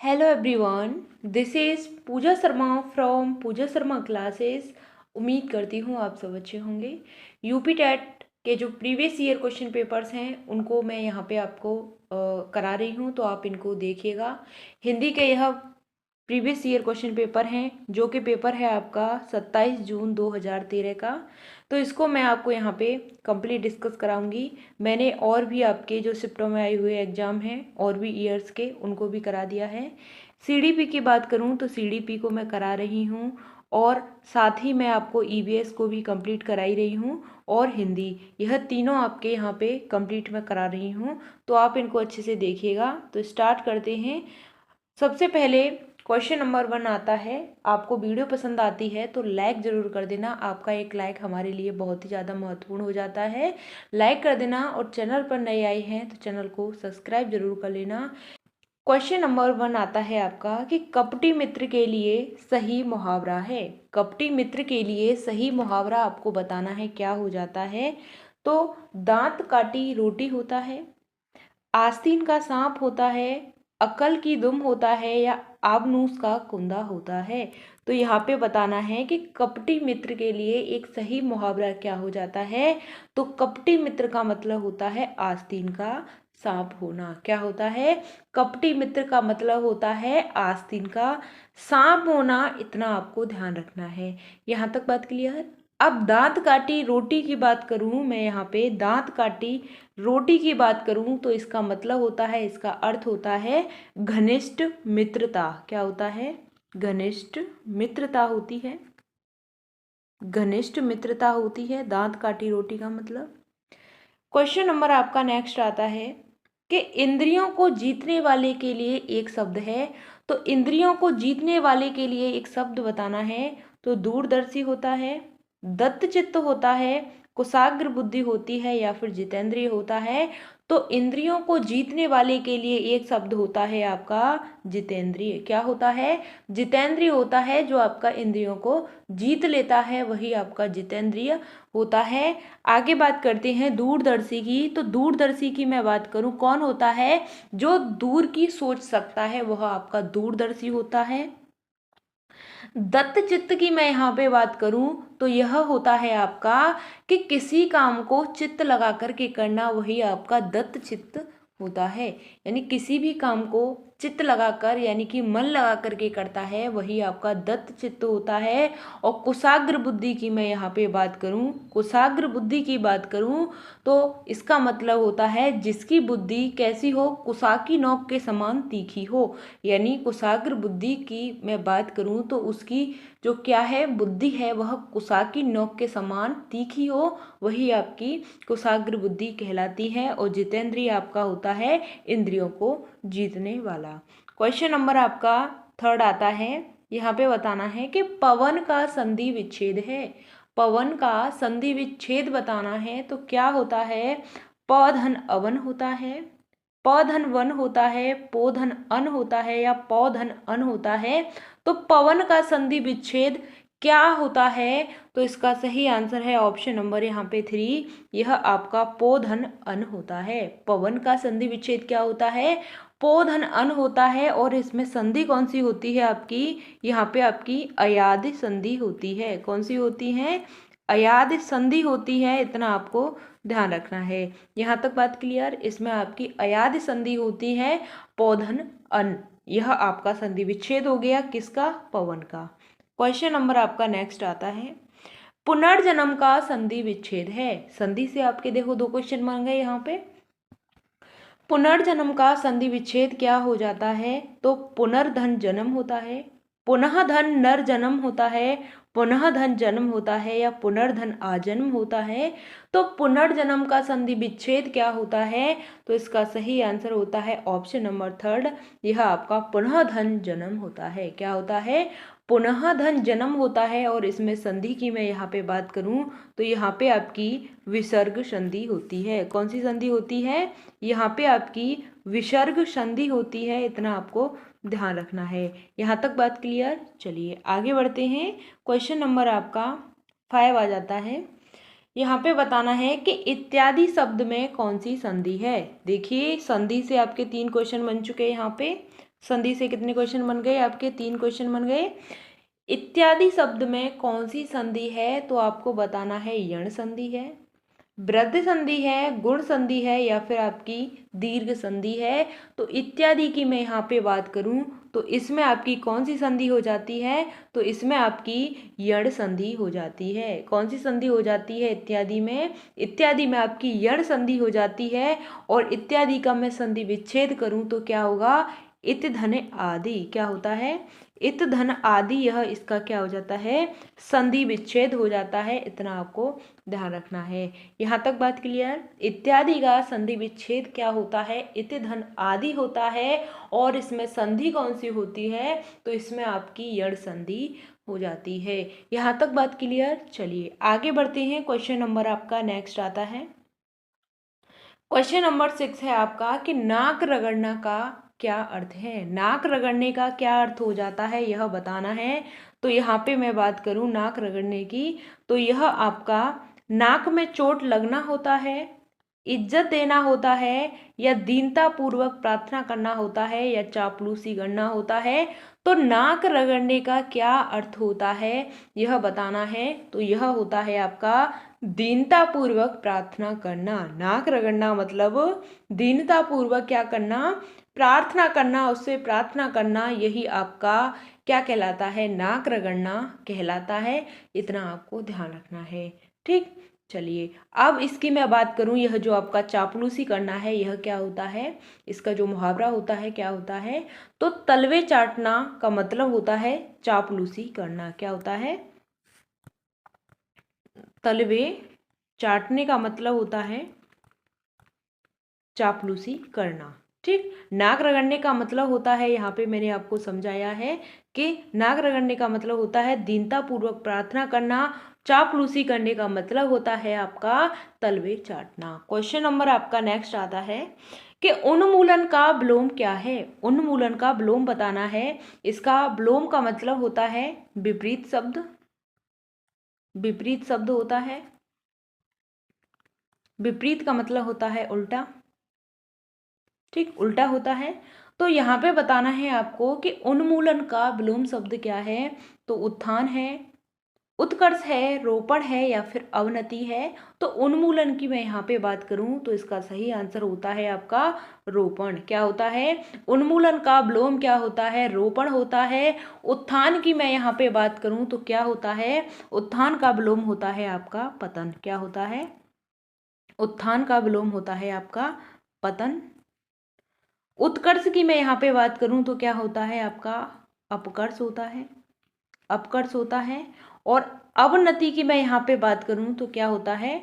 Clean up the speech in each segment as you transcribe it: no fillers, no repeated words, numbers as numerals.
Hello everyone, this is Pooja Sharma from Pooja Sharma classes. उम्मीद करती हूँ आप सब अच्छे होंगे। यूपी टेट के जो प्रीवियस ईयर क्वेश्चन पेपर्स हैं उनको मैं यहाँ पे आपको करा रही हूँ, तो आप इनको देखिएगा। हिंदी के यह प्रीवियस ईयर क्वेश्चन पेपर हैं, जो कि पेपर है आपका 27 जून 2013 का। तो इसको मैं आपको यहाँ पे कंप्लीट डिस्कस कराऊंगी। मैंने और भी आपके जो शिफ्टों में आए हुए एग्ज़ाम हैं और भी ईयर्स के, उनको भी करा दिया है। सीडीपी की बात करूँ तो सीडीपी को मैं करा रही हूँ, और साथ ही मैं आपको ईवीएस को भी कंप्लीट कराई रही हूँ, और हिंदी, यह तीनों आपके यहाँ पे कंप्लीट मैं करा रही हूँ। तो आप इनको अच्छे से देखिएगा। तो स्टार्ट करते हैं। सबसे पहले क्वेश्चन नंबर 1 आता है। आपको वीडियो पसंद आती है तो लाइक ज़रूर कर देना। आपका एक लाइक हमारे लिए बहुत ही ज़्यादा महत्वपूर्ण हो जाता है। लाइक कर देना, और चैनल पर नए आए हैं तो चैनल को सब्सक्राइब जरूर कर लेना। क्वेश्चन नंबर 1 आता है आपका कि कपटी मित्र के लिए सही मुहावरा है। कपटी मित्र के लिए सही मुहावरा आपको बताना है, क्या हो जाता है। तो दांत काटी रोटी होता है, आस्तीन का सांप होता है, अकल की दुम होता है, या आबनूस का कुंदा होता है। तो यहाँ पे बताना है कि कपटी मित्र के लिए एक सही मुहावरा क्या हो जाता है। तो कपटी मित्र का मतलब होता है आस्तीन का सांप होना। क्या होता है? कपटी मित्र का मतलब होता है आस्तीन का सांप होना। इतना आपको ध्यान रखना है। यहाँ तक बात क्लियर? अब दांत काटी रोटी की बात करूं मैं, यहाँ पे दांत काटी रोटी की बात करूं तो इसका मतलब होता है, इसका अर्थ होता है घनिष्ठ मित्रता। क्या होता है? घनिष्ठ मित्रता होती है। घनिष्ठ मित्रता होती है दांत काटी रोटी का मतलब। क्वेश्चन नंबर आपका नेक्स्ट आता है कि इंद्रियों को जीतने वाले के लिए एक शब्द है। तो इंद्रियों को जीतने वाले के लिए एक शब्द बताना है। तो दूरदर्शी होता है, दत्तचित्त होता है, कुशाग्र बुद्धि होती है, या फिर जितेंद्रिय होता है। तो इंद्रियों को जीतने वाले के लिए एक शब्द होता है आपका जितेंद्रिय। क्या होता है? जितेंद्रिय होता है। जो आपका इंद्रियों को जीत लेता है वही आपका जितेंद्रिय होता है। आगे बात करते हैं दूरदर्शी की। तो दूरदर्शी की मैं बात करूं, कौन होता है? जो दूर की सोच सकता है वह आपका दूरदर्शी होता है। दत्त चित्त की मैं यहाँ पे बात करूं तो यह होता है आपका कि किसी काम को चित्त लगा करके करना, वही आपका दत्त चित्त होता है। यानी किसी भी काम को चित्त लगाकर, यानी कि मन लगा करके करता है, वही आपका दत्त चित्त होता है। और कुशाग्र बुद्धि की मैं यहाँ पे बात करूँ, कुशाग्र बुद्धि की बात करूँ तो इसका मतलब होता है जिसकी बुद्धि कैसी हो? कुशा की नोक के समान तीखी हो। यानी कुशाग्र बुद्धि की मैं बात करूं तो उसकी जो क्या है, बुद्धि है, वह कुशा की नोक के समान तीखी हो, वही आपकी कुशाग्र बुद्धि कहलाती है। और जितेंद्रिय आपका होता है इंद्रियों को जीतने वाला। क्वेश्चन नंबर आपका 3 आता है। यहाँ पे बताना है कि पवन का संधि विच्छेद है। पवन का संधि विच्छेद बताना है तो क्या होता है? पौधन अवन होता है, पौधन वन होता है, पोधन अन होता है, या पौधन अन होता है। तो पवन का संधि विच्छेद क्या होता है? तो इसका सही आंसर है ऑप्शन नंबर यहाँ पे 3, यह आपका पोधन अन होता है। पवन का संधि विच्छेद क्या होता है? पोधन अन होता है। और इसमें संधि कौन सी होती है आपकी? यहाँ पे आपकी अयादि संधि होती है। कौन सी होती है? अयादि संधि होती है। इतना आपको ध्यान रखना है। यहाँ तक बात क्लियर? इसमें आपकी अयादि संधि होती है पौधन अन। यह आपका संधि विच्छेद हो गया, किसका? पवन का। क्वेश्चन नंबर आपका नेक्स्ट आता है। पुनर्जन्म का संधि विच्छेद है। संधि से आपके देखो 2 क्वेश्चन बन गए यहाँ पे। पुनर्जन्म का संधि विच्छेद क्या हो जाता है? तो पुनर्धन जन्म होता है, पुनः धन नर जन्म होता है, पुनः धन जन्म होता है, या पुनर्धन आजन्म होता है। तो पुनर्जन्म का संधि विच्छेद क्या होता है? तो इसका सही आंसर होता है ऑप्शन नंबर 3, यह आपका पुनः धन जन्म होता है। क्या होता है? पुनः धन जन्म होता है। और इसमें संधि की मैं यहाँ पे बात करूँ तो यहाँ पे आपकी विसर्ग संधि होती है। कौन सी संधि होती है? यहाँ पे आपकी विसर्ग संधि होती है। इतना आपको ध्यान रखना है। यहाँ तक बात क्लियर? चलिए आगे बढ़ते हैं। क्वेश्चन नंबर आपका 5 आ जाता है। यहाँ पे बताना है कि इत्यादि शब्द में कौन सी संधि है। देखिए संधि से आपके 3 क्वेश्चन बन चुके हैं यहाँ पे। संधि से कितने क्वेश्चन बन गए आपके? 3 क्वेश्चन बन गए। इत्यादि शब्द में कौन सी संधि है? तो आपको बताना है यण संधि है, वृद्धि संधि है, गुण संधि है, या फिर आपकी दीर्घ संधि है। तो इत्यादि की मैं यहाँ पे बात करूँ तो इसमें आपकी कौन सी संधि हो जाती है? तो इसमें आपकी यण संधि हो जाती है। कौन सी संधि हो जाती है इत्यादि में? इत्यादि में आपकी यण संधि हो जाती है। और इत्यादि का मैं संधि विच्छेद करूँ तो क्या होगा? इत धन आदि। क्या होता है? इत धन आदि। यह इसका क्या हो जाता है? संधि विच्छेद हो जाता है। इतना आपको ध्यान रखना है। यहाँ तक बात क्लियर? इत्यादि का संधि विच्छेद क्या होता है? इत धन आदि होता है। और इसमें संधि कौन सी होती है? तो इसमें आपकी यण संधि हो जाती है। यहाँ तक बात क्लियर? चलिए आगे बढ़ते हैं। क्वेश्चन नंबर आपका नेक्स्ट आता है। क्वेश्चन नंबर 6 है आपका कि नाक रगड़ना का क्या अर्थ है? नाक रगड़ने का क्या अर्थ हो जाता है यह बताना है। तो यहाँ पे मैं बात करूँ नाक रगड़ने की, तो यह आपका नाक में चोट लगना होता है, इज्जत देना होता है, या दीनता पूर्वक प्रार्थना करना होता है, या चापलूसी करना होता है। तो नाक रगड़ने का क्या अर्थ होता है यह बताना है। तो यह होता है आपका दीनता पूर्वक प्रार्थना करना। नाक रगड़ना मतलब दीनता पूर्वक क्या करना? प्रार्थना करना, उससे प्रार्थना करना। यही आपका क्या कहलाता है? नाक रगड़ना कहलाता है। इतना आपको ध्यान रखना है। ठीक, चलिए अब इसकी मैं बात करूं, यह जो आपका चापलूसी करना है यह क्या होता है? इसका जो मुहावरा होता है क्या होता है? तो तलवे चाटना का मतलब होता है चापलूसी करना। क्या होता है? तलवे चाटने का मतलब होता है चापलूसी करना। ठीक, नाक रगड़ने का मतलब होता है, यहाँ पे मैंने आपको समझाया है कि नाक रगड़ने का मतलब होता है दीनता पूर्वक प्रार्थना करना। चापलूसी करने का मतलब होता है आपका तलवे चाटना। क्वेश्चन नंबर आपका नेक्स्ट आता है कि उन्मूलन का विलोम क्या है? उन्मूलन का विलोम बताना है। इसका विलोम का मतलब होता है विपरीत शब्द। विपरीत शब्द होता है। विपरीत का मतलब होता है उल्टा। ठीक, उल्टा होता है। तो यहाँ पे बताना है आपको कि उन्मूलन का विलोम शब्द क्या है? तो उत्थान है, उत्कर्ष है, रोपण है, या फिर अवनति है। तो उन्मूलन की मैं यहाँ पे बात करूँ तो इसका सही आंसर होता है आपका रोपण। क्या होता है? उन्मूलन का विलोम क्या होता है? रोपण होता है। उत्थान की मैं यहाँ पे बात करूँ तो क्या होता है? उत्थान का विलोम होता है आपका पतन। क्या होता है? उत्थान का विलोम होता है आपका पतन। उत्कर्ष की मैं यहाँ पे बात करूँ तो क्या होता है आपका? अपकर्ष होता है। अपकर्ष होता है। और अवनति की मैं यहाँ पे बात करूँ तो क्या होता है?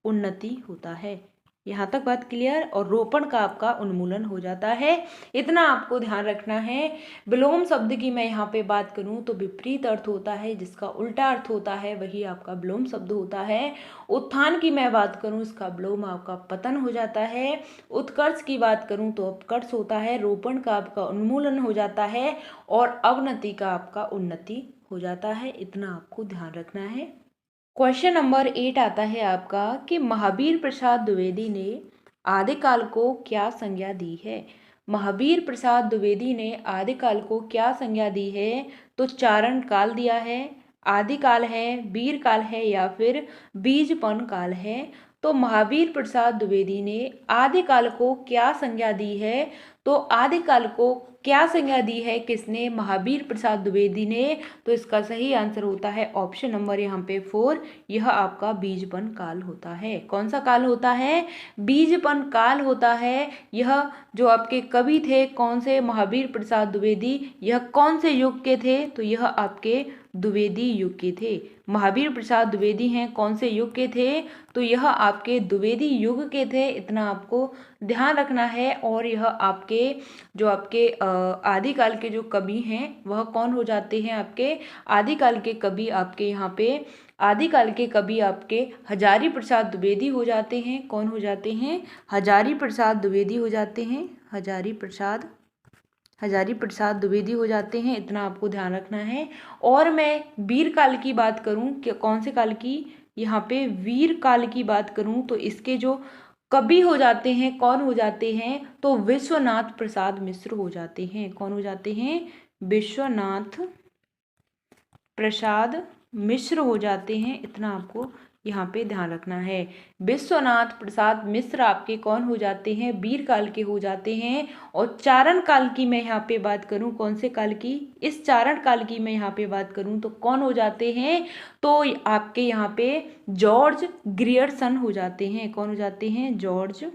उन्नति होता है। यहाँ तक बात क्लियर? और रोपण का आपका उन्मूलन हो जाता है। इतना आपको ध्यान रखना है। विलोम शब्द की मैं यहाँ पे बात करूँ तो विपरीत अर्थ होता है, जिसका उल्टा अर्थ होता है वही आपका विलोम शब्द होता है। उत्थान की मैं बात करूँ इसका विलोम आपका पतन हो जाता है। उत्कर्ष की बात करूँ तो अपकर्ष होता है। रोपण का आपका उन्मूलन हो जाता है। और अवनति का आपका उन्नति हो जाता है। इतना आपको ध्यान रखना है। क्वेश्चन नंबर 8 आता है आपका कि महावीर प्रसाद द्विवेदी ने आदिकाल को क्या संज्ञा दी है? महावीर प्रसाद द्विवेदी ने आदिकाल को क्या संज्ञा दी है? तो चारण काल दिया है, आदिकाल है, वीर काल है, या फिर बीजपन काल है। तो महावीर प्रसाद द्विवेदी ने आदिकाल को क्या संज्ञा दी है? तो आदिकाल को क्या संज्ञा दी है किसने? महावीर प्रसाद द्विवेदी ने। तो इसका सही आंसर होता है ऑप्शन नंबर यहाँ पे 4। यह आपका बीजपन काल होता है। कौन सा काल होता है? बीजपन काल होता है। यह जो आपके कवि थे कौन से? महावीर प्रसाद द्विवेदी। यह कौन से युग के थे? तो यह आपके द्विवेदी युग के थे। महावीर प्रसाद द्विवेदी हैं कौन से युग के थे? तो यह आपके द्विवेदी युग के थे। इतना आपको ध्यान रखना है। और यह आपके जो आपके आदिकाल के जो कवि हैं वह कौन हो जाते हैं? आपके आदिकाल के कवि आपके यहाँ पे आदिकाल के कवि आपके हजारी प्रसाद द्विवेदी हो जाते हैं। कौन हो जाते हैं? हजारी प्रसाद द्विवेदी हो जाते हैं। हजारी प्रसाद द्विवेदी हो जाते हैं। इतना आपको ध्यान रखना है। और मैं वीर काल की बात करूं कि कौन से काल की? यहाँ पे वीर काल की बात करूं तो इसके जो कवि हो जाते हैं, कौन हो जाते हैं, तो विश्वनाथ प्रसाद मिश्र हो जाते हैं। कौन हो जाते हैं? विश्वनाथ प्रसाद मिश्र हो जाते हैं। इतना आपको यहाँ पे ध्यान रखना है। विश्वनाथ प्रसाद मिश्र आपके कौन हो जाते हैं? वीर काल के हो जाते हैं। और चारण काल की मैं यहाँ पे बात करूँ, कौन से काल की? इस चारण काल की मैं यहाँ पे बात करूँ तो कौन हो जाते हैं? तो आपके यहाँ पे जॉर्ज ग्रियर्सन हो जाते हैं। कौन हो जाते हैं? जॉर्ज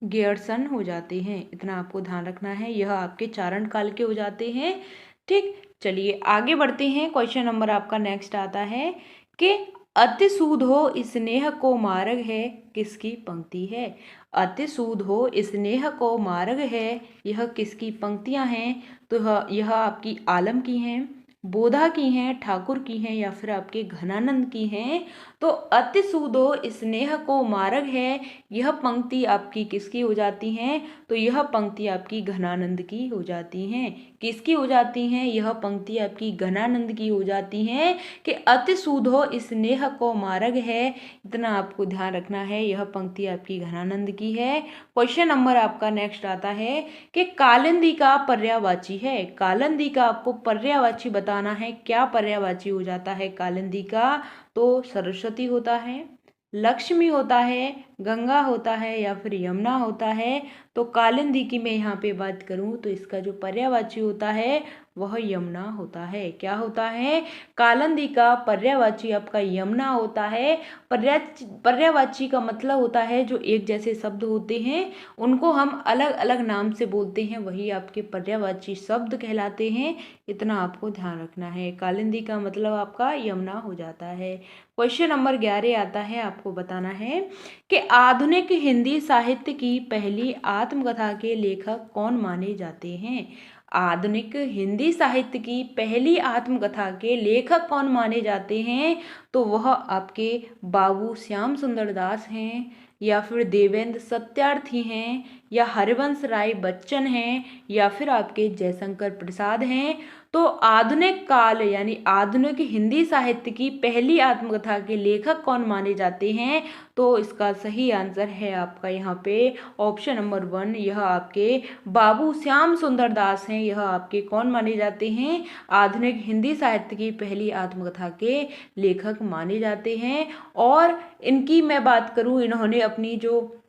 ग्रियर्सन हो जाते हैं। इतना आपको ध्यान रखना है। यह आपके चारण काल के हो जाते हैं। ठीक, चलिए आगे बढ़ते हैं। क्वेश्चन नंबर आपका नेक्स्ट आता है कि अति सूद हो स्नेह को मार्ग है, किसकी पंक्ति है? अति सूद हो स्नेह को मार्ग है, यह किसकी पंक्तियां हैं? तो यह आपकी आलम की हैं, बोधा की हैं, ठाकुर की हैं, या फिर आपके घनानंद की हैं। तो अति सूदो स्नेह को मार्ग है, यह पंक्ति आपकी किसकी हो जाती हैं? तो यह पंक्ति आपकी घनानंद की हो जाती हैं। किसकी हो जाती हैं? यह पंक्ति आपकी घनानंद की हो जाती हैं कि अति सूदो स्नेह को मार्ग है। इतना आपको ध्यान रखना है, यह पंक्ति आपकी घनानंद की है। क्वेश्चन नंबर आपका नेक्स्ट आता है कि कालिंदी का पर्यायवाची है। कालिंदी का आपको पर्यायवाची बताना है। क्या पर्यायवाची हो जाता है कालिंदी का? तो सरस्वती होता है, लक्ष्मी होता है, गंगा होता है, या फिर यमुना होता है। तो कालिंदी की मैं यहाँ पे बात करूँ तो इसका जो पर्यायवाची होता है वह यमुना होता है। क्या होता है? कालिंदी का पर्यायवाची आपका यमुना होता है। पर्यायवाची का मतलब होता है जो एक जैसे शब्द होते हैं उनको हम अलग अलग नाम से बोलते हैं, वही आपके पर्यायवाची शब्द कहलाते हैं। इतना आपको ध्यान रखना है। कालिंदी का मतलब आपका यमुना हो जाता है। क्वेश्चन नंबर 11 आता है, आपको बताना है कि आधुनिक हिंदी साहित्य की पहली आत्मकथा के लेखक कौन माने जाते हैं? आधुनिक हिंदी साहित्य की पहली आत्मकथा के लेखक कौन माने जाते हैं? तो वह आपके बाबू श्याम सुंदर दास हैं, या फिर देवेंद्र सत्यार्थी हैं, या हरिवंश राय बच्चन हैं, या फिर आपके जयशंकर प्रसाद हैं। तो आधुनिक काल यानी आधुनिक हिंदी साहित्य की पहली आत्मकथा के लेखक कौन माने जाते हैं? तो इसका सही आंसर है आपका यहाँ पे ऑप्शन नंबर 1। यह आपके बाबू श्याम सुंदर दास हैं। यह आपके कौन माने जाते हैं? आधुनिक हिंदी साहित्य की पहली आत्मकथा के लेखक माने जाते हैं। और इनकी मैं बात करूँ, इन्होंने अपनी जो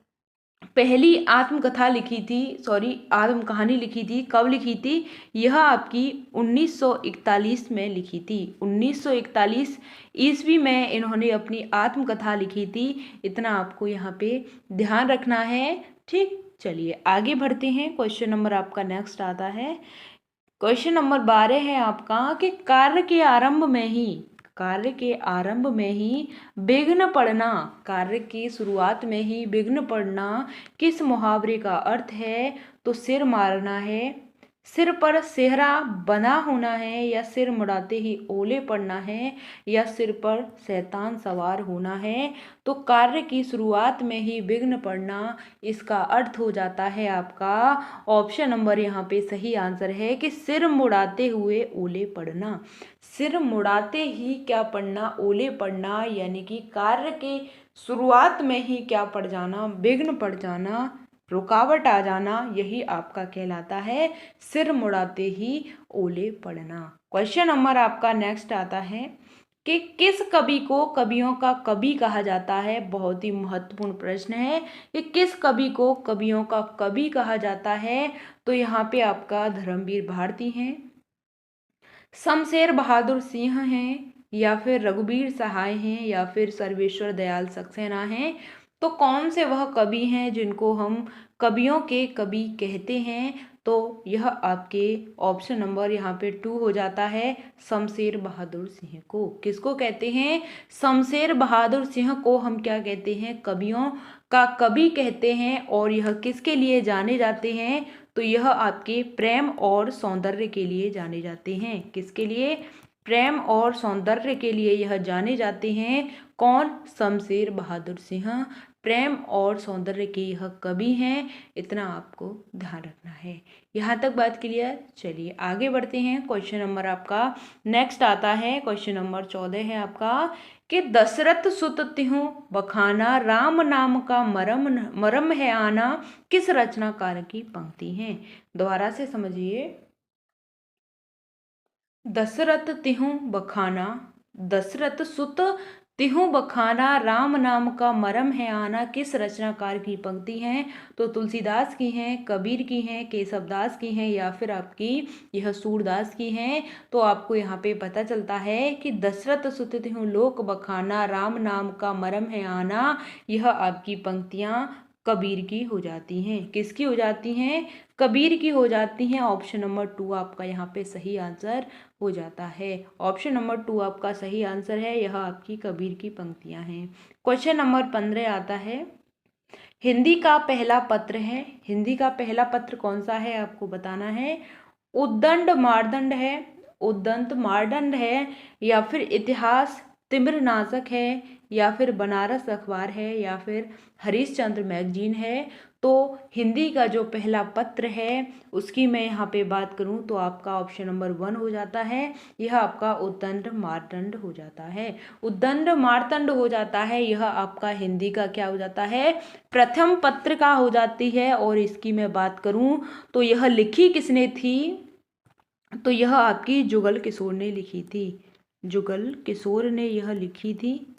पहली आत्मकथा लिखी थी, आत्म कहानी लिखी थी, कब लिखी थी? यह आपकी 1941 में लिखी थी। 1941 ईस्वी में इन्होंने अपनी आत्मकथा लिखी थी। इतना आपको यहाँ पे ध्यान रखना है। ठीक, चलिए आगे बढ़ते हैं। क्वेश्चन नंबर आपका नेक्स्ट आता है। क्वेश्चन नंबर 12 है आपका कि कार्य के आरंभ में ही विघ्न पड़ना, कार्य की शुरुआत में ही विघ्न पड़ना किस मुहावरे का अर्थ है? तो सिर मारना है, सिर पर सेहरा बना होना है, या सिर मुड़ाते ही ओले पड़ना है, या सिर पर शैतान सवार होना है। तो कार्य की शुरुआत में ही विघ्न पड़ना, इसका अर्थ हो जाता है आपका ऑप्शन नंबर यहाँ पे सही आंसर है कि सिर मुड़ाते हुए ओले पड़ना। सिर मुड़ाते ही क्या पड़ना? ओले पड़ना, यानी कि कार्य के शुरुआत में ही क्या पड़ जाना? विघ्न पड़ जाना, रुकावट आ जाना, यही आपका कहलाता है सिर मुड़ाते ही ओले पड़ना। क्वेश्चन नंबर आपका नेक्स्ट आता है कि किस कवि को कवियों का कवि कहा जाता है? बहुत ही महत्वपूर्ण प्रश्न है कि किस कवि को कवियों का कवि कहा जाता है? तो यहाँ पे आपका धर्मवीर भारती हैं, शमशेर बहादुर सिंह हैं, या फिर रघुवीर सहाय हैं, या फिर सर्वेश्वर दयाल सक्सेना हैं। तो कौन से वह कवि हैं जिनको हम कवियों के कवि कहते हैं? तो यह आपके ऑप्शन नंबर यहाँ पे 2 हो जाता है, शमशेर बहादुर सिंह को। किसको कहते हैं? शमशेर बहादुर सिंह को हम क्या कहते हैं? कवियों का कवि कहते हैं। और यह किसके लिए जाने जाते हैं? तो यह आपके प्रेम और सौंदर्य के लिए जाने जाते हैं। किसके लिए? प्रेम और सौंदर्य के लिए यह जाने जाते हैं। कौन? शमशेर बहादुर सिंह प्रेम और सौंदर्य के यह कवि हैं, इतना आपको ध्यान रखना है। यहाँ तक बात क्लियर। चलिए आगे बढ़ते हैं। क्वेश्चन नंबर आपका नेक्स्ट आता है, क्वेश्चन नंबर 14 है आपका कि दशरथ सुत तिहु बखाना राम नाम का मरम मरम है आना, किस रचनाकार की पंक्ति है। दोबारा से समझिए। दशरथ तिहु बखाना, दशरथ सुत तिहु बखाना राम नाम का मरम है आना, किस रचनाकार की पंक्ति हैं। तो तुलसीदास की हैं, कबीर की हैं, केशवदास की हैं, या फिर आपकी यह सूरदास की हैं। तो आपको यहाँ पे पता चलता है कि दशरथ सुत तिहु लोक बखाना राम नाम का मरम है आना, यह आपकी पंक्तियाँ कबीर की हो जाती हैं। किसकी हो जाती हैं। कबीर की हो जाती हैं। ऑप्शन नंबर 2 आपका यहाँ पे सही आंसर हो जाता है। ऑप्शन नंबर 2 आपका सही आंसर है। यह आपकी कबीर की पंक्तियां हैं। क्वेश्चन नंबर 15 आता है, हिंदी का पहला पत्र है। हिंदी का पहला पत्र कौन सा है आपको बताना है। उद्दंड मारदंड है, उद्दंत मारदंड है, या फिर इतिहास तिमिर नाशक है, या फिर बनारस अखबार है, या फिर हरिश्चंद्र मैगजीन है। तो हिंदी का जो पहला पत्र है उसकी मैं यहाँ पे बात करूँ तो आपका ऑप्शन नंबर 1 हो जाता है। यह आपका उद्दंड मारदंड हो जाता है। उद्दंड मारदंड हो जाता है। यह आपका हिंदी का क्या हो जाता है, प्रथम पत्रिका हो जाती है। और इसकी मैं बात करूँ तो यह लिखी किसने थी, तो यह आपकी जुगल किशोर ने लिखी थी। जुगल किशोर ने यह लिखी थी।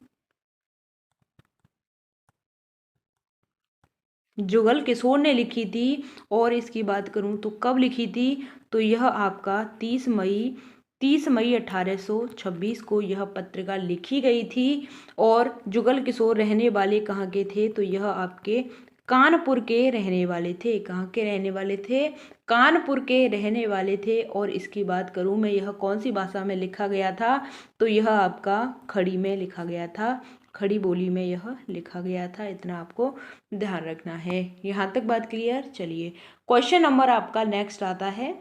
जुगल किशोर ने लिखी थी। और इसकी बात करूं तो कब लिखी थी, तो यह आपका 30 मई 1826 को यह पत्रिका लिखी गई थी। और जुगल किशोर रहने वाले कहाँ के थे, तो यह आपके कानपुर के रहने वाले थे। कहाँ के रहने वाले थे, कानपुर के रहने वाले थे। और इसकी बात करूं मैं, यह कौन सी भाषा में लिखा गया था, तो यह आपका खड़ी में लिखा गया था। खड़ी बोली में यह लिखा गया था। इतना आपको ध्यान रखना है। यहाँ तक बात क्लियर। चलिए क्वेश्चन नंबर आपका नेक्स्ट आता है,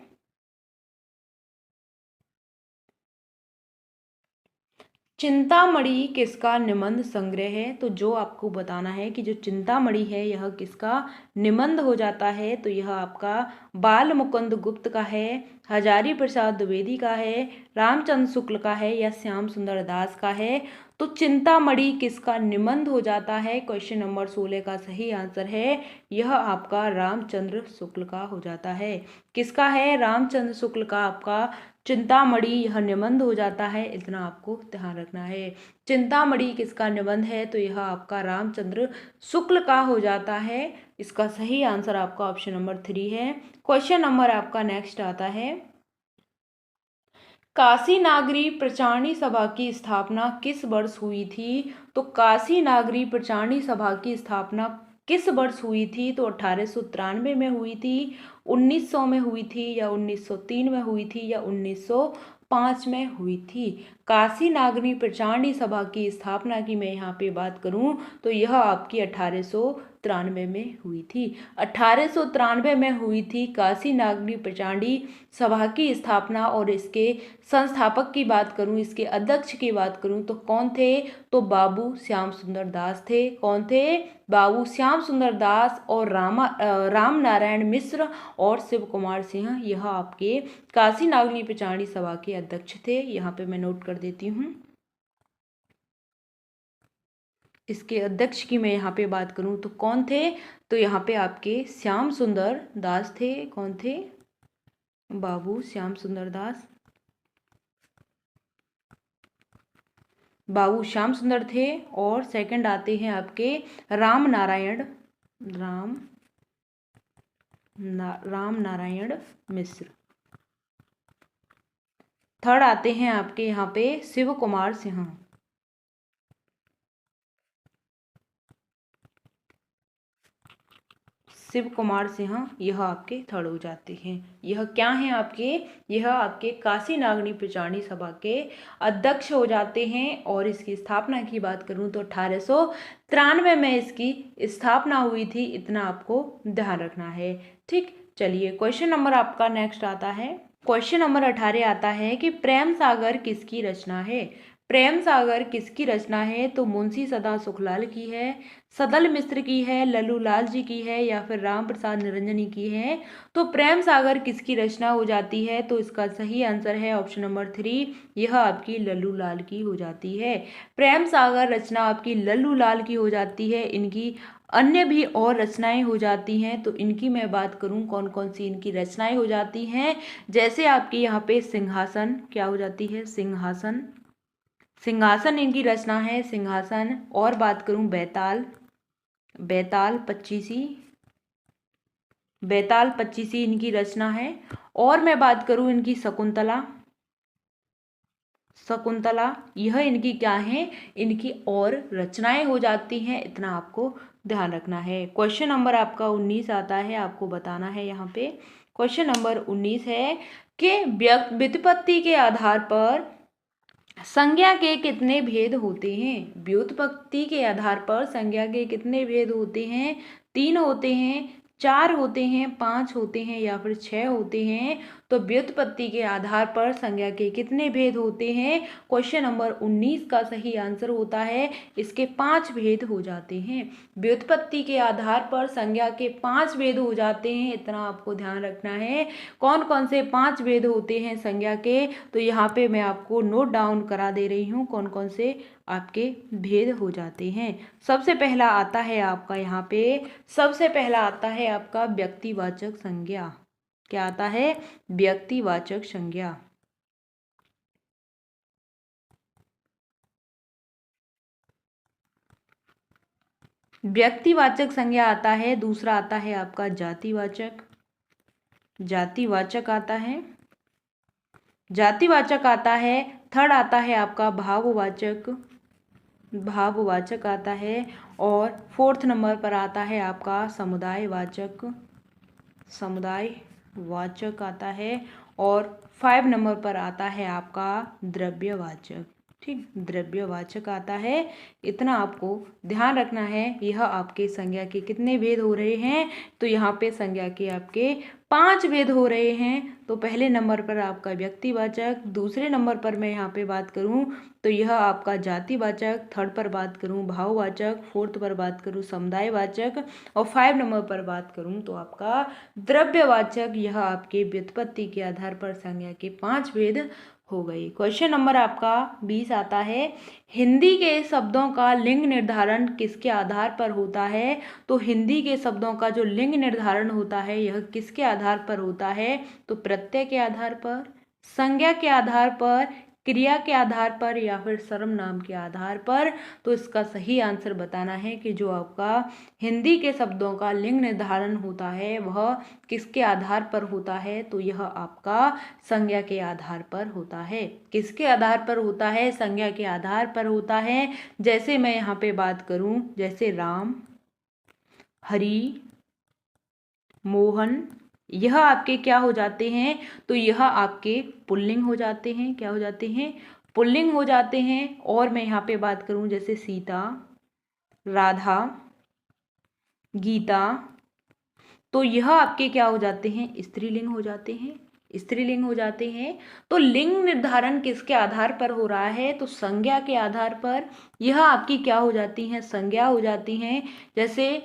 चिंतामणि किसका निबंध संग्रह है। तो जो आपको बताना है कि जो चिंतामणि है यह किसका निबंध हो जाता है, तो यह आपका बाल मुकुंद गुप्त का है, हजारी प्रसाद द्विवेदी का है, रामचंद्र शुक्ल का है, या श्याम सुंदर दास का है। तो चिंतामणि किसका निबंध हो जाता है। क्वेश्चन नंबर 16 का सही आंसर है यह आपका रामचंद्र शुक्ल का हो जाता है। किसका है, रामचंद्र शुक्ल का आपका चिंतामणि यह निबंध हो जाता है। इतना आपको ध्यान रखना है। चिंतामणि किसका निबंध है, तो यह आपका रामचंद्र शुक्ल का हो जाता है। इसका सही आंसर आपका ऑप्शन नंबर 3 है। क्वेश्चन नंबर आपका नेक्स्ट आता है, काशी नागरी प्रचारणी सभा की स्थापना किस वर्ष हुई थी। तो काशी नागरी प्रचारणी सभा की स्थापना किस वर्ष हुई थी, तो 1893 में हुई थी, 1900 में हुई थी, या 1903 में हुई थी, या 1905 में हुई थी। काशी नागरी प्रचारणी सभा की स्थापना की मैं यहाँ पे बात करूँ तो यह आपकी 1893 में हुई थी। 1893 में हुई थी काशी नागरी प्रचारणी सभा की स्थापना। और इसके संस्थापक की बात करूं, इसके अध्यक्ष की बात करूं तो कौन थे, तो बाबू श्याम सुंदर दास थे। कौन थे, बाबू श्याम सुंदर दास। और राम नारायण मिश्र और शिव कुमार सिंह यह आपके काशी नागरी प्रचारणी सभा के अध्यक्ष थे। यहाँ पे मैं नोट कर देती हूँ। इसके अध्यक्ष की मैं यहाँ पे बात करूँ तो कौन थे, तो यहाँ पे आपके श्याम सुंदर दास थे। कौन थे, बाबू श्याम सुंदर दास, बाबू श्याम सुंदर थे। और सेकंड आते हैं आपके राम नारायण मिश्र। थर्ड आते हैं आपके यहाँ पे शिव कुमार सिंह। शिव कुमार सिंह यह आपके थर्ड हो जाते हैं। यह क्या हैं आपके, यह आपके काशी नागरी प्रचारणी सभा के अध्यक्ष हो जाते हैं। और इसकी स्थापना की बात करूं तो 1893 में इसकी स्थापना हुई थी। इतना आपको ध्यान रखना है। ठीक, चलिए क्वेश्चन नंबर आपका नेक्स्ट आता है। क्वेश्चन नंबर 18 आता है कि प्रेम सागर किसकी रचना है। प्रेम सागर किसकी रचना है? तो मुंशी सदा सुखलाल की है, सदल मिश्र की है, लल्लू लाल जी की है, या फिर राम प्रसाद निरंजनी की है। तो प्रेम सागर किसकी रचना हो जाती है? तो इसका सही आंसर है ऑप्शन नंबर 3, यह आपकी लल्लू लाल की हो जाती है। प्रेम सागर रचना आपकी लल्लू लाल की हो जाती है। इनकी अन्य भी और रचनाएं हो जाती हैं, तो इनकी मैं बात करूं कौन कौन सी इनकी रचनाएं हो जाती हैं। जैसे आपकी यहाँ पे सिंहासन क्या हो जाती है? सिंहासन, सिंहासन इनकी रचना है, सिंहासन। और बात करूं बेताल, बेताल पच्चीसी, बेताल पच्चीसी इनकी रचना है। और मैं बात करूं इनकी शकुंतला, शकुंतला यह इनकी क्या है? इनकी और रचनाएं हो जाती हैं, इतना आपको ध्यान रखना है। क्वेश्चन नंबर आपका 19 आता है, आपको बताना है यहाँ पे। क्वेश्चन नंबर 19 है कि व्युत्पत्ति के आधार पर संज्ञा के कितने भेद होते हैं? व्युत्पत्ति के आधार पर संज्ञा के कितने भेद होते हैं? 3 होते हैं, 4 होते हैं, 5 होते हैं, या फिर 6 होते हैं। तो व्युत्पत्ति के आधार पर संज्ञा के कितने भेद होते हैं? क्वेश्चन नंबर 19 का सही आंसर होता है इसके 5 भेद हो जाते हैं। व्युत्पत्ति के आधार पर संज्ञा के 5 भेद हो जाते हैं, इतना आपको ध्यान रखना है। कौन कौन से 5 भेद होते हैं संज्ञा के? तो यहाँ पे मैं आपको नोट डाउन करा दे रही हूँ कौन कौन से आपके भेद हो जाते हैं। सबसे पहला आता है आपका यहाँ पे, सबसे पहला आता है आपका व्यक्तिवाचक संज्ञा। क्या आता है? व्यक्तिवाचक संज्ञा। व्यक्तिवाचक संज्ञा आता है। दूसरा आता है आपका जातिवाचक, जातिवाचक आता है, जातिवाचक आता है। थर्ड आता है आपका भाववाचक, भाववाचक आता है। और फोर्थ नंबर पर आता है आपका समुदायवाचक, समुदायवाचक आता है। और 5 नंबर पर आता है आपका द्रव्यवाचक। ठीक, द्रव्यवाचक आता है। इतना आपको ध्यान रखना है। यह आपके संज्ञा के कितने भेद हो रहे हैं? तो यहाँ पे संज्ञा के आपके 5 भेद हो रहे हैं। तो पहले नंबर पर आपका व्यक्तिवाचक, दूसरे नंबर पर मैं यहाँ पे बात करूँ तो यह आपका जातिवाचक, थर्ड पर बात करूँ भाववाचक, फोर्थ पर बात करूँ समुदायवाचक, और 5 नंबर पर बात करूँ तो आपका द्रव्यवाचक। यह आपके व्युत्पत्ति के आधार पर संज्ञा के 5 भेद हो गई। क्वेश्चन नंबर आपका 20 आता है, हिंदी के शब्दों का लिंग निर्धारण किसके आधार पर होता है? तो हिंदी के शब्दों का जो लिंग निर्धारण होता है यह किसके आधार पर होता है? तो प्रत्यय के आधार पर, संज्ञा के आधार पर, क्रिया के आधार पर, या फिर सर्वनाम के आधार पर। तो इसका सही आंसर बताना है कि जो आपका हिंदी के शब्दों का लिंग निर्धारण होता है वह किसके आधार पर होता है? तो यह आपका संज्ञा के आधार पर होता है। किसके आधार पर होता है? संज्ञा के आधार पर होता है। जैसे मैं यहाँ पे बात करूँ, जैसे राम, हरि, मोहन, यह आपके क्या हो जाते हैं? तो यह आपके पुल्लिंग हो जाते हैं। क्या हो जाते हैं? पुल्लिंग हो जाते हैं। और मैं यहाँ पे बात करूँ जैसे सीता, राधा, गीता, तो यह आपके क्या हो जाते हैं? स्त्रीलिंग हो जाते हैं, स्त्रीलिंग हो जाते हैं। तो लिंग निर्धारण किसके आधार पर हो रहा है? तो संज्ञा के आधार पर। यह आपकी क्या हो जाती हैं? संज्ञा हो जाती हैं। जैसे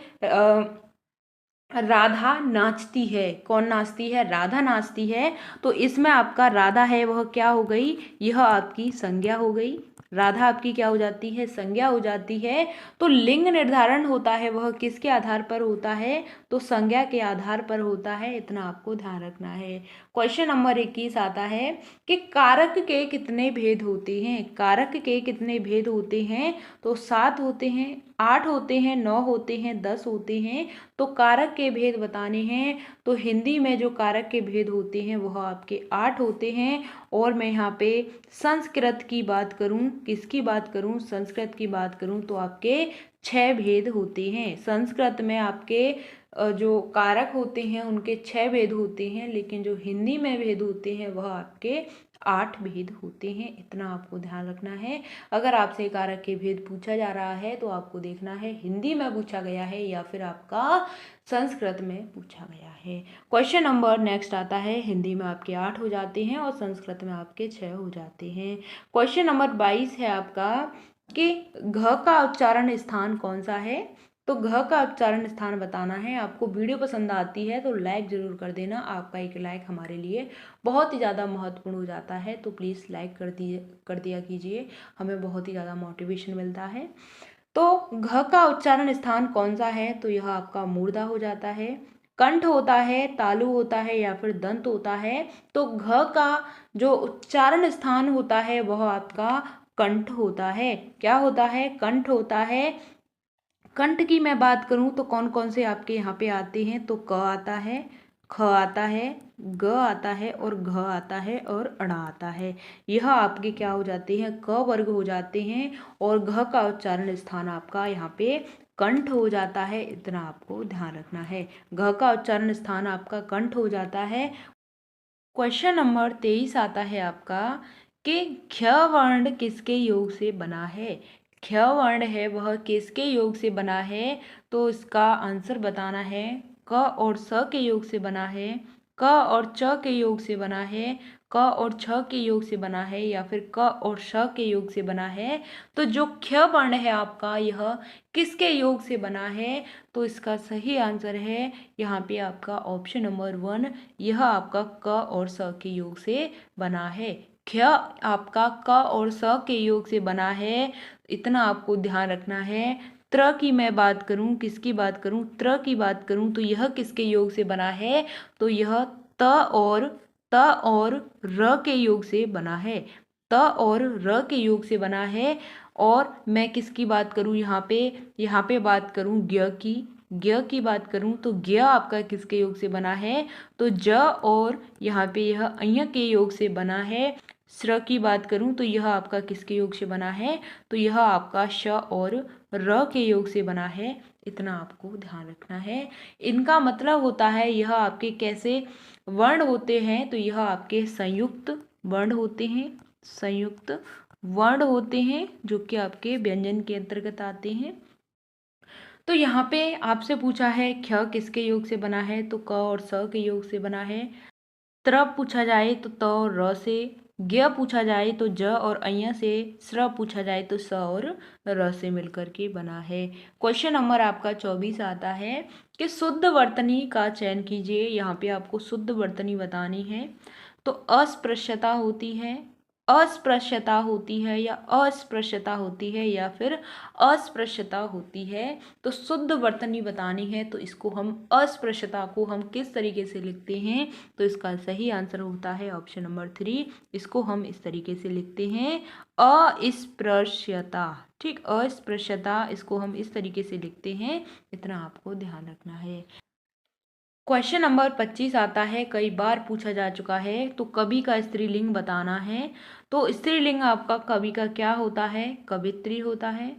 राधा नाचती है, कौन नाचती है? राधा नाचती है। तो इसमें आपका राधा है वह क्या हो गई? यह आपकी संज्ञा हो गई। राधा आपकी क्या हो जाती है? संज्ञा हो जाती है। तो लिंग निर्धारण होता है वह किसके आधार पर होता है? तो संज्ञा के आधार पर होता है। इतना आपको ध्यान रखना है। क्वेश्चन नंबर 21 आता है कि कारक के कितने भेद होते हैं? कारक के कितने भेद होते हैं? तो 7 होते हैं, 8 होते हैं, 9 होते हैं, 10 होते हैं। तो कारक के भेद बताने हैं तो हिंदी में जो कारक के भेद होते हैं वह आपके 8 होते हैं। और मैं यहाँ पे संस्कृत की बात करूँ, किसकी बात करूँ? संस्कृत की बात करूँ तो आपके 6 भेद होते हैं। संस्कृत में आपके जो कारक होते हैं उनके 6 भेद होते हैं, लेकिन जो हिंदी में भेद होते हैं वह आपके 8 भेद होते हैं, इतना आपको ध्यान रखना है। अगर आपसे कारक के भेद पूछा जा रहा है तो आपको देखना है हिंदी में पूछा गया है या फिर आपका संस्कृत में पूछा गया है। क्वेश्चन नंबर नेक्स्ट आता है, हिंदी में आपके 8 हो जाते हैं और संस्कृत में आपके 6 हो जाते हैं। क्वेश्चन नंबर 22 है आपका कि घ का उच्चारण स्थान कौन सा है। तो घ का उच्चारण स्थान बताना है। आपको वीडियो पसंद आती है तो लाइक ज़रूर कर देना, आपका एक लाइक हमारे लिए बहुत ही ज़्यादा महत्वपूर्ण हो जाता है, तो प्लीज़ लाइक कर दिया कीजिए, हमें बहुत ही ज़्यादा मोटिवेशन मिलता है। तो घ का उच्चारण स्थान कौन सा है, तो यह आपका मूर्धा हो जाता है, कंठ होता है, तालु होता है या फिर दंत होता है। तो घ का जो उच्चारण स्थान होता है वह आपका कंठ होता है। क्या होता है? कंठ होता है। कंठ की मैं बात करूं तो कौन कौन से आपके यहाँ पे आते हैं, तो क आता है, ख आता है, ग आता है और घ आता है और अड़ा आता है। यह आपके क्या हो जाते हैं? क वर्ग हो जाते हैं और घ का उच्चारण स्थान आपका यहाँ पे कंठ हो जाता है, इतना आपको ध्यान रखना है। घ का उच्चारण स्थान आपका कंठ हो जाता है। क्वेश्चन नंबर 23 आता है आपका कि क्ष वर्ण किसके योग से बना है। क्ष वर्ण है वह किसके योग से बना है, तो इसका आंसर बताना है। क और स के योग से बना है, क और च के योग से बना है, क और छ के योग से बना है या फिर क और श के योग से बना है। तो जो क्ष वर्ण है आपका यह किसके योग से बना है, तो इसका सही आंसर है यहाँ पे आपका ऑप्शन नंबर 1, यह आपका क और स के योग से बना है। क्ष आपका क और स के योग से बना है, इतना आपको ध्यान रखना है। त्र की मैं बात करूं, किसकी बात करूं? त्र की बात करूं तो यह किसके योग से बना है, तो यह त और र के योग से बना है। त और र के योग से बना है। और मैं किसकी बात करूं यहाँ पे बात करूं ज्ञ की बात करूं तो ज्ञ आपका किसके योग से बना है, तो ज और यहाँ पे यह अय के योग से बना है। स्र की बात करूं तो यह आपका किसके योग से बना है, तो यह आपका श और र के योग से बना है, इतना आपको ध्यान रखना है। इनका मतलब होता है यह आपके कैसे वर्ण होते हैं, तो यह आपके संयुक्त वर्ण होते हैं, संयुक्त वर्ण होते हैं जो कि आपके व्यंजन के अंतर्गत आते हैं। तो यहाँ पे आपसे पूछा है ख किसके योग से बना है, तो क और स के योग से बना है। त्र पूछा जाए तो त और र से, ज्ञ पूछा जाए तो ज और अय से, स्र पूछा जाए तो स और र से मिलकर के बना है। क्वेश्चन नंबर आपका 24 आता है कि शुद्ध वर्तनी का चयन कीजिए। यहाँ पे आपको शुद्ध वर्तनी बतानी है। तो अस्पृश्यता होती है, अस्पृश्यता होती है या अस्पृश्यता होती है या फिर अस्पृश्यता होती है। तो शुद्ध वर्तनी बतानी है, तो इसको हम अस्पृश्यता को हम किस तरीके से लिखते हैं, तो इसका सही आंसर होता है ऑप्शन नंबर 3। इसको हम इस तरीके से लिखते हैं अस्पृश्यता। ठीक, अस्पृश्यता इसको हम इस तरीके से लिखते हैं, इतना आपको ध्यान रखना है। क्वेश्चन नंबर 25 आता है, कई बार पूछा जा चुका है, तो कवि का स्त्रीलिंग बताना है। तो स्त्रीलिंग आपका कवि का क्या होता है? कवित्री होता है,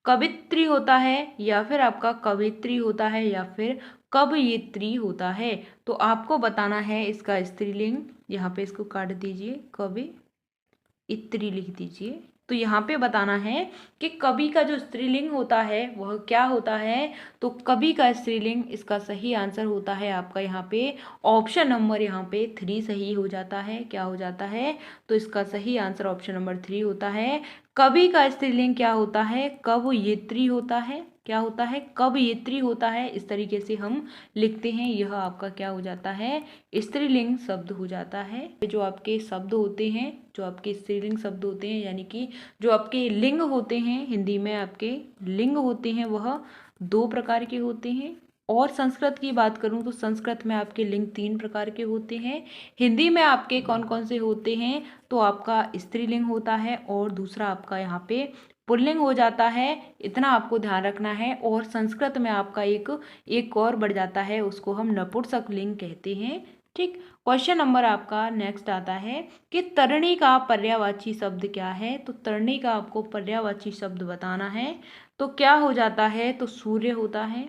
कवित्री होता है या फिर आपका कवित्री होता है या फिर कवयित्री होता है। तो आपको बताना है इसका स्त्रीलिंग। यहाँ पे इसको काट दीजिए, कवयित्री लिख दीजिए। तो यहाँ पे बताना है कि कवि का जो स्त्रीलिंग होता है वह क्या होता है, तो कवि का स्त्रीलिंग इसका सही आंसर होता है आपका यहाँ पे ऑप्शन नंबर यहाँ पे 3 सही हो जाता है। क्या हो जाता है, तो इसका सही आंसर ऑप्शन नंबर 3 होता है। कवि का स्त्रीलिंग क्या होता है? कवयित्री होता है। क्या होता है? कवयित्री होता है। इस तरीके से हम लिखते हैं, यह आपका क्या हो जाता है? स्त्रीलिंग शब्द हो जाता है। जो आपके शब्द होते हैं, जो आपके स्त्रीलिंग शब्द होते हैं, यानी कि जो आपके लिंग होते हैं, हिंदी में आपके लिंग होते हैं वह 2 प्रकार के होते हैं। और संस्कृत की बात करूं तो संस्कृत में आपके लिंग 3 प्रकार के होते हैं। हिंदी में आपके कौन कौन से होते हैं, तो आपका स्त्रीलिंग होता है और दूसरा आपका यहाँ पे पुल्लिंग हो जाता है, इतना आपको ध्यान रखना है। और संस्कृत में आपका एक और बढ़ जाता है, उसको हम नपुंसकलिंग कहते हैं। ठीक, क्वेश्चन नंबर आपका नेक्स्ट आता है कि तरणी का पर्यायवाची शब्द क्या है। तो तरणी का आपको पर्यायवाची शब्द बताना है। तो क्या हो जाता है, तो सूर्य होता है,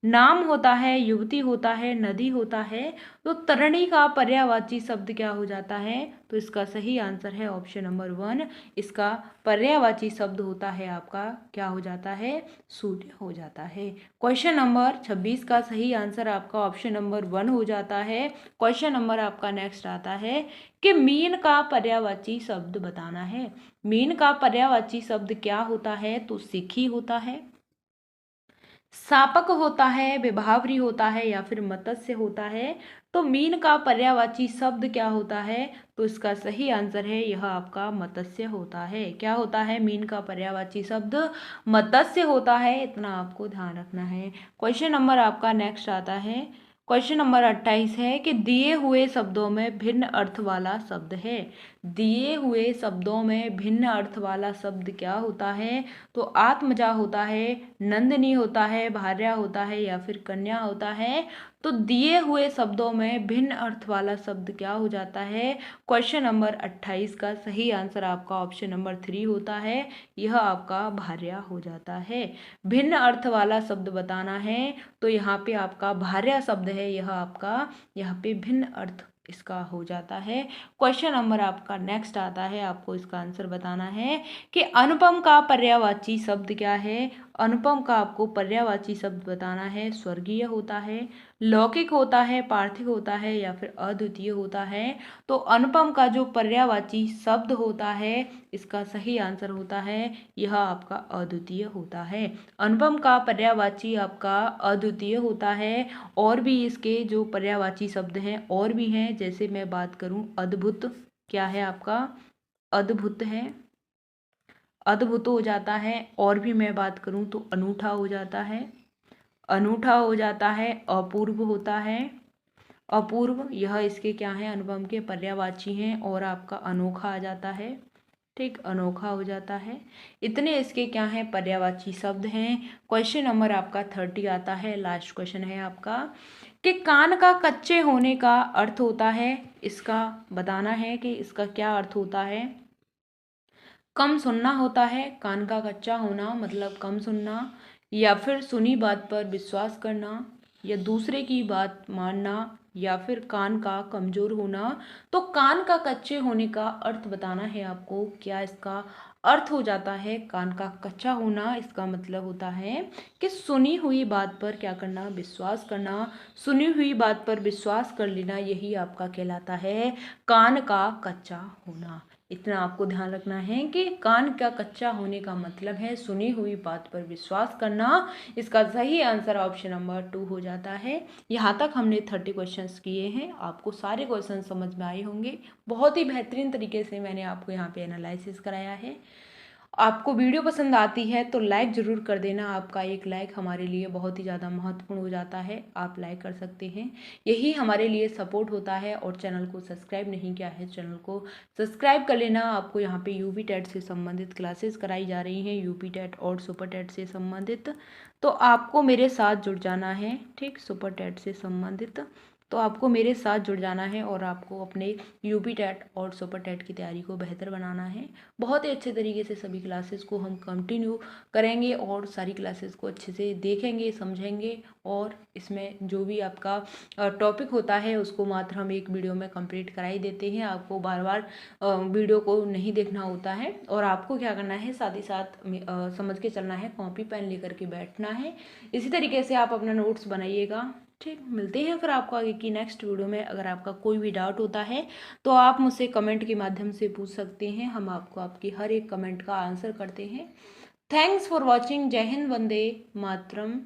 नाम होता है, युवती होता है, नदी होता है, तो तरणी का पर्यायवाची शब्द क्या हो जाता है? तो इसका सही आंसर है ऑप्शन नंबर 1। इसका पर्यायवाची शब्द होता है आपका क्या हो जाता है? सूर्य हो जाता है। क्वेश्चन नंबर 26 का सही आंसर आपका ऑप्शन नंबर 1 हो जाता है। क्वेश्चन नंबर आपका नेक्स्ट आता है कि मीन का पर्यायवाची शब्द बताना है। मीन का पर्यायवाची शब्द क्या होता है? तो सिखी होता है, सापक होता है, विभावरी होता है, या फिर मत्स्य होता है। तो मीन का पर्यायवाची शब्द क्या होता है? तो इसका सही आंसर है यह आपका मत्स्य होता है। क्या होता है? मीन का पर्यायवाची शब्द मत्स्य होता है, इतना आपको ध्यान रखना है। क्वेश्चन नंबर आपका नेक्स्ट आता है, क्वेश्चन नंबर 28 है कि दिए हुए शब्दों में भिन्न अर्थ वाला शब्द है। दिए हुए शब्दों में भिन्न अर्थ वाला शब्द क्या होता है? तो आत्मजा होता है, नंदिनी होता है, भार्या होता है, या फिर कन्या होता है। तो दिए हुए शब्दों में भिन्न अर्थ वाला शब्द क्या हो जाता है? क्वेश्चन नंबर 28 का सही आंसर आपका ऑप्शन नंबर 3 होता है, यह आपका भार्या हो जाता है। भिन्न अर्थ वाला शब्द बताना है, तो यहाँ पे आपका भार्या शब्द है, यह आपका यहाँ पे भिन्न अर्थ इसका हो जाता है। क्वेश्चन नंबर आपका नेक्स्ट आता है, आपको इसका आंसर बताना है कि अनुपम का पर्यायवाची शब्द क्या है। अनुपम का आपको पर्यायवाची शब्द बताना है। स्वर्गीय होता है, लौकिक होता है, पार्थिव होता है, या फिर अद्वितीय होता है। तो अनुपम का जो पर्यायवाची शब्द होता है, इसका सही आंसर होता है यह आपका अद्वितीय होता है। अनुपम का पर्यायवाची आपका अद्वितीय होता है। और भी इसके जो पर्यायवाची शब्द हैं और भी हैं, जैसे मैं बात करूं अद्भुत, क्या है आपका? अद्भुत है, अद्भुत हो जाता है। और भी मैं बात करूं तो अनूठा हो जाता है, अनूठा हो जाता है। अपूर्व होता है, अपूर्व, यह इसके क्या है? अनुपम के पर्यायवाची हैं। और आपका अनोखा आ जाता है, ठीक, अनोखा हो जाता है। इतने इसके क्या हैं? पर्यायवाची शब्द हैं। क्वेश्चन नंबर आपका 30 आता है, लास्ट क्वेश्चन है आपका कि कान का कच्चे होने का अर्थ होता है, इसका बताना है कि इसका क्या अर्थ होता है। कम सुनना होता है, कान का कच्चा होना मतलब कम सुनना, या फिर सुनी बात पर विश्वास करना, या दूसरे की बात मानना, या फिर कान का कमजोर होना। तो कान का कच्चे होने का अर्थ बताना है आपको। क्या इसका अर्थ हो जाता है? कान का कच्चा होना, इसका मतलब होता है कि सुनी हुई बात पर क्या करना? विश्वास करना। सुनी हुई बात पर विश्वास कर लेना, यही आपका कहलाता है कान का कच्चा होना। इतना आपको ध्यान रखना है कि कान का कच्चा होने का मतलब है सुनी हुई बात पर विश्वास करना। इसका सही आंसर ऑप्शन नंबर 2 हो जाता है। यहाँ तक हमने 30 क्वेश्चंस किए हैं, आपको सारे क्वेश्चन समझ में आए होंगे। बहुत ही बेहतरीन तरीके से मैंने आपको यहाँ पे एनालिसिस कराया है। आपको वीडियो पसंद आती है तो लाइक ज़रूर कर देना। आपका एक लाइक हमारे लिए बहुत ही ज़्यादा महत्वपूर्ण हो जाता है, आप लाइक कर सकते हैं, यही हमारे लिए सपोर्ट होता है। और चैनल को सब्सक्राइब नहीं किया है, चैनल को सब्सक्राइब कर लेना। आपको यहाँ पे यूपी टेट से संबंधित क्लासेस कराई जा रही हैं, यूपी टेट और सुपर टेट से संबंधित, तो आपको मेरे साथ जुड़ जाना है, ठीक, सुपर टेट से संबंधित। तो आपको मेरे साथ जुड़ जाना है और आपको अपने यूपी टेट और सुपर टेट की तैयारी को बेहतर बनाना है। बहुत ही अच्छे तरीके से सभी क्लासेस को हम कंटिन्यू करेंगे और सारी क्लासेस को अच्छे से देखेंगे, समझेंगे। और इसमें जो भी आपका टॉपिक होता है उसको मात्र हम एक वीडियो में कंप्लीट करा ही देते हैं। आपको बार बार वीडियो को नहीं देखना होता है। और आपको क्या करना है, साथ ही साथ समझ के चलना है, कॉपी पेन लेकर के बैठना है। इसी तरीके से आप अपना नोट्स बनाइएगा, ठीक। मिलते हैं फिर आपको आगे की नेक्स्ट वीडियो में। अगर आपका कोई भी डाउट होता है तो आप मुझसे कमेंट के माध्यम से पूछ सकते हैं, हम आपको आपकी हर एक कमेंट का आंसर करते हैं। Thanks for watching. जय हिंद, वंदे मातरम।